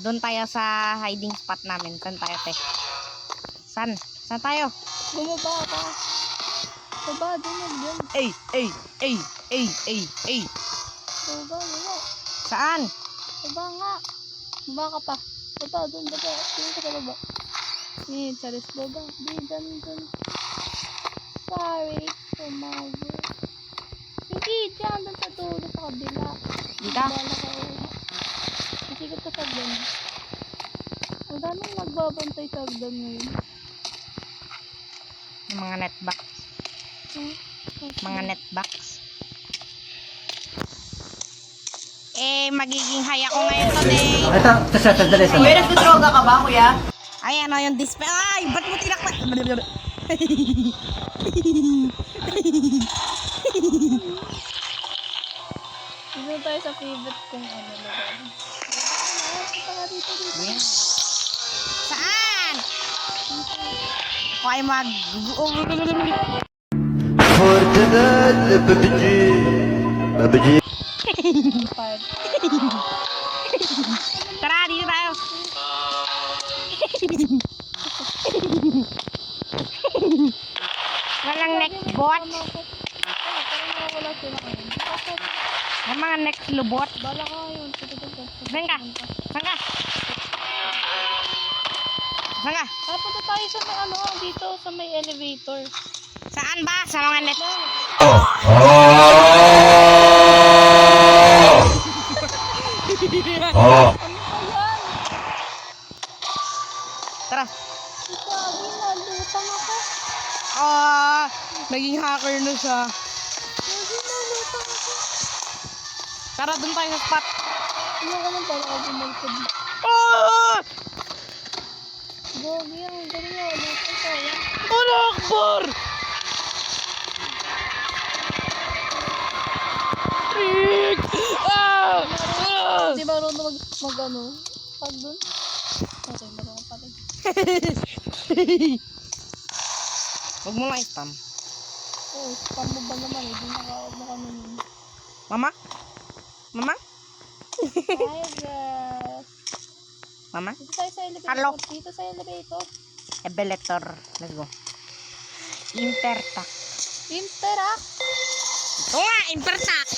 Doon tayo sa hiding spot namin. Saan tayo, te? Saan? Saan tayo? Bumaba ka. Baba, doon. Ay! Baba, wala. Saan? Baba nga. Baba ka pa. Baba, doon, baba. Doon ka pa baba. Charis, baba. Di, doon. Sorry for my work. Hindi, dyan. Doon sa dulo, sa kabila. Dito? Masikot ka sa agdan. Ang daming nagbabantay sa agdan ngayon. Yung mga netbox. Mga netbox. Magiging haya ko ngayon today. Ito, sandali. Kuya, nagdodroga ka ba, kuya? Ay, ano yung display? Ay, ba't mo tinakpan? Dito tayo sa favorite kong lugar. Dito. Saan? Ako ay mag... Part. Tara, dito tayo. Walang next bot. Wala sila ngayon. May mga next lubot. Bala ka yun. Saan ka? Saan ka? Saan ka? Punta tayo sa may dito sa may elevator. Saan ba? Sa mga net... Ano ba yan? Tara. Sabi na, lutang ako. Naging hacker na siya. Sabi na, lutang ako. Tara, dun tayo sa spot. Ano ka nang para ako bumalkad? Ah! Gogi yan, galing na, lutang ko. Yan. Allah Akbar! Rick! Di ba marunong pag dun? Okay, marunong pa rin. Huwag mo lang i-spam. Oh, spam mo ba naman? Hindi naka-out na kami nun. Mama? Mama? Hi guys! Mama? Dito tayo sa elevator. Hello. Dito sa elevator. Ebeletor. Let's go. Impertak. Interact! Ito nga, Impertak!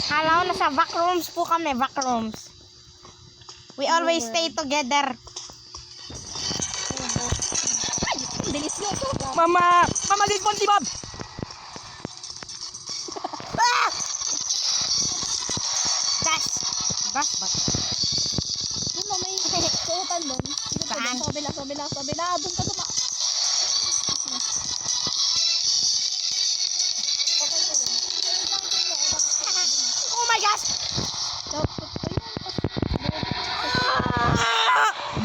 Kala ko nasa back rooms po kami, back rooms. We always stay together. Delisyoso! Mama! Mama, this one, Bob! Ah! Dash! Dash ba? Doon mo, may suotan doon. Dito Saan? doon, sa kabila. Doon ka duma. Oh my gosh!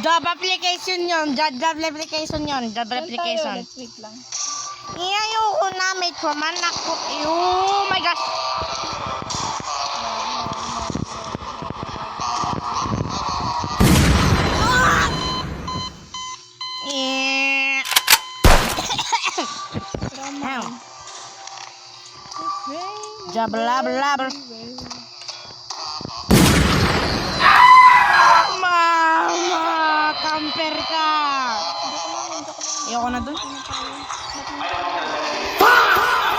Job application yun. Job application yun. Job application. Wait lang. Ayoko na. May command ako. Oh my gosh! Ow. Jabla-bla-bla. Mama! Camper ka! Ayoko na dun.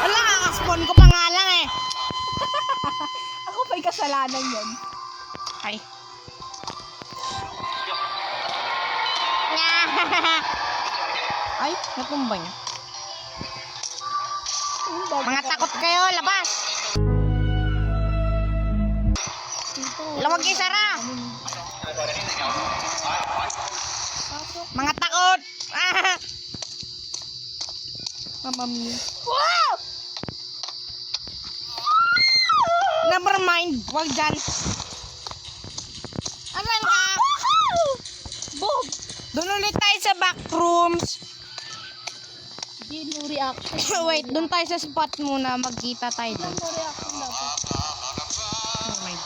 Wala, kakaspawn ko pa nga lang eh. Ako pa'y kasalanan yan. Ay. Ay, natumba niya. Mga takot kayo, labas! Lawag kayo, Sara! Mga takot! Ah! Mama mia. Wow! Never mind, wag dyan. Asan ka? Bob! Doon ulit tayo sa back rooms. Di no reaction. Wait, doon tayo sa spot muna. Magkita tayo doon. No reaction dapat. Oh my.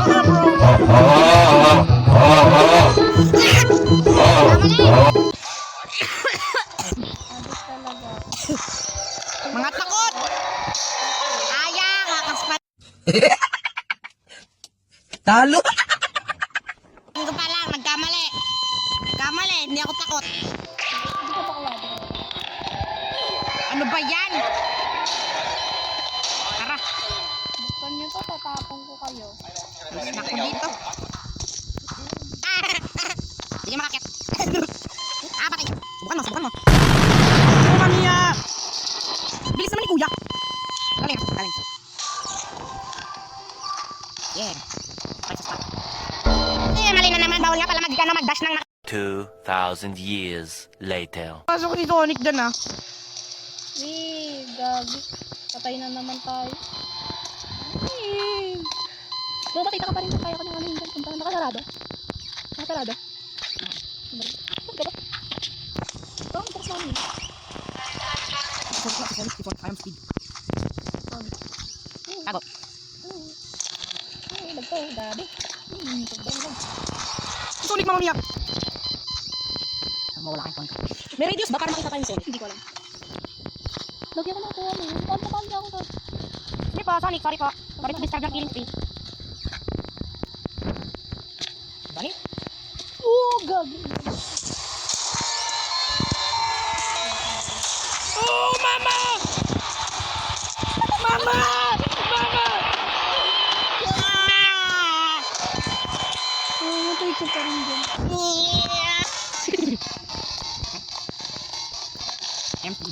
Abot talaga. Mga takot! Talo. Hindi ko pala, nagkamali. Nagkamali, hindi ako takot. Hindi ka bakla. Ano ba yan? Tara, Buksan niyo to, tatapong ko kayo. alis na ako dito. Hindi ka makakit. Patay ka. Subukan mo. Oh, mamiya. Bilis naman ni kuya. Galing. Yeah. Mali na naman. Bawal nga pala mag-dash ng 2,000 years later. Pasok si Sonic dyan ah. Gagi. Patay na naman tayo. So, makita ka pa rin kung kaya ko nang ano yung punta. Nakasarado. Nakasarado. Saan ka ba? Ito, ang takas namin. I am speed. Tago. Ay, lagto. Gabi. Tagdang. Sonic, mamamiya. Mawala kayong phone. May radius ba para makita kayo Sonic? Hindi ko alam. Lagyan ko na ito. Panta ako to. Hindi po, Sonic. Sorry po. Sorry to disturb your feelings, please. Balik. Gagi. Oh, mama! Mama! Mama! Matay ko pa rin dyan. Empty.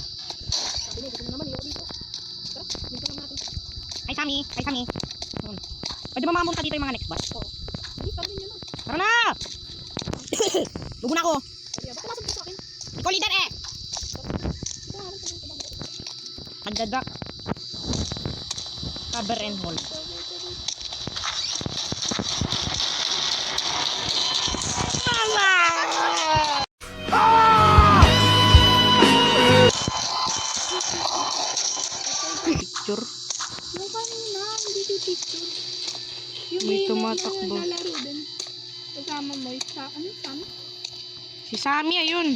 Hi, Sammy. Pwede ba mamamunta dito yung mga next bus? Hindi pa rin yun. Tara na! Lugo na ako. Ba't pumasok dito sa akin? Ikaw leader eh! Magdadak. Cover and hold. Mama! Picture. Yung kanina, hindi picture. Yung May may tumatakbo. naglalaro din. Kasama mo, ano, Sam? Si Sammy, ayun.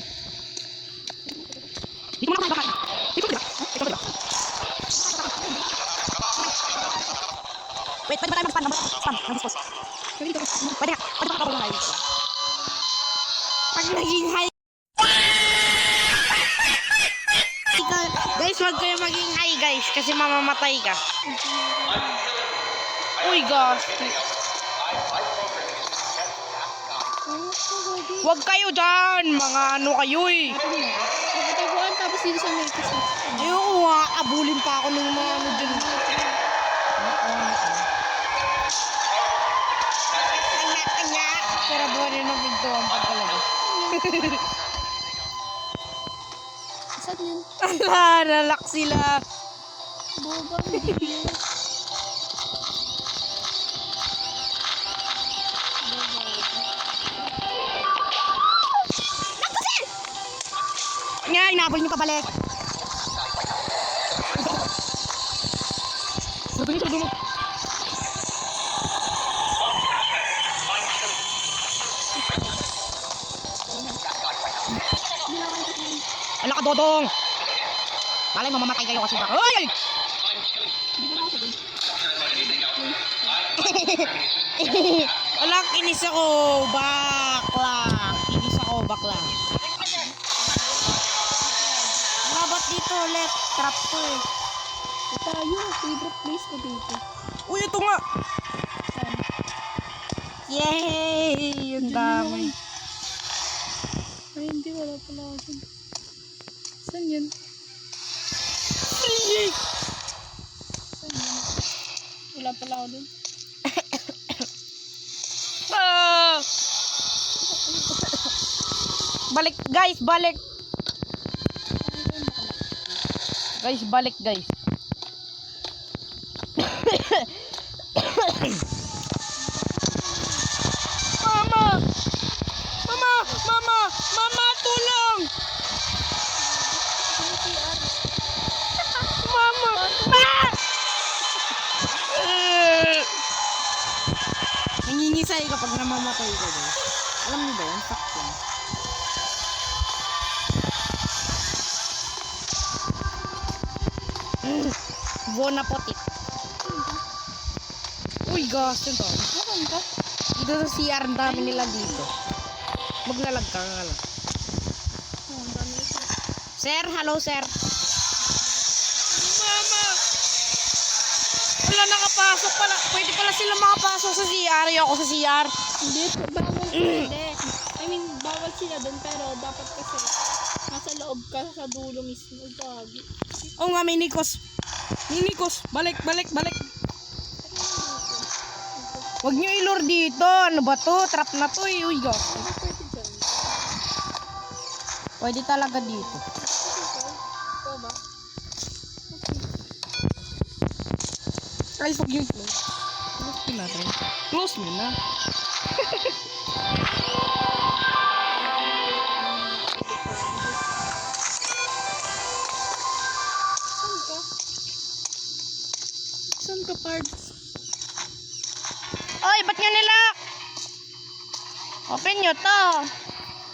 Dito mo na kayo baka. Dito diba? Dito diba? Wait, pwede ba tayo mag-spam? Spam, mag-dispose. Pwede ba kakabog na tayo? Pag naging high. Guys, wag kayo maging high guys kasi mamamatay ka. Uy, gosh. Wag kayo dyan, mga ano kayo eh. Nakataguan tapos dito sa may kasi. Ayoko nga, abulin pa ako ng mga ano dyan. Anya, pero buwan yun ang pinto ang pagkalabas. Saan yun? Ala, nalak sila. Boba, hindi yun. Anya, inabol niyo pabalik. Sarado mo. Ala ka, Dodong! Malay mo, mamatay kayo kasi baka. Ay! Ala, kinis ako. Bakla. Wala ba't dito ulit? Trap ko eh. Tayo, favorite place ko dito. Uy, ito nga. Saan? Yay! Yung dami. Ay, hindi, wala pala ako dun. Saan yun? Saan yun? Wala pala ako dun. Ah! Balik, guys, balik. Guys, balik, guys. Mama! Mama, tulong! Mama! Ah! Nangingisay kapag namamatay ka, guys. Alam niyo ba yan? Fact yan. Bon appetit. Uy, gas yun to. Saan ka? Dito sa CR, ang dami nila dito. Maglalag ka nga lang. Oh, ang dami na siya. Sir, hello sir. Mama! Wala nakapasok pala. Pwede pala sila makapasok sa CR. Ayoko sa CR. Hindi, bawal hindi. I mean, bawal sila dun, pero dapat kasi nasa loob ka sa dulo mismo. Gagi. Oo nga, may Nikos. May Nikos. Balik, balik, balik. Huwag nyo ilor dito. Ano ba to? Trap na to eh. Uy, go. Ano pwede dyan? Pwede talaga dito. Ito ba? Guys, huwag nyo close. Close nyo natin. Close nyo na. Saan ka? Saan ka, Pards? Oy, ba't nyo nilak? Open nyo to.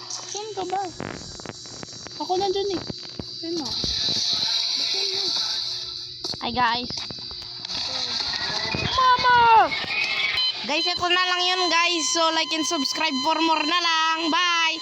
Saan ka ba? Ako nandun eh. Saan mo? Saan mo? Hi guys. Mama! Guys, ito na lang yun guys. So like and subscribe for more na lang. Bye!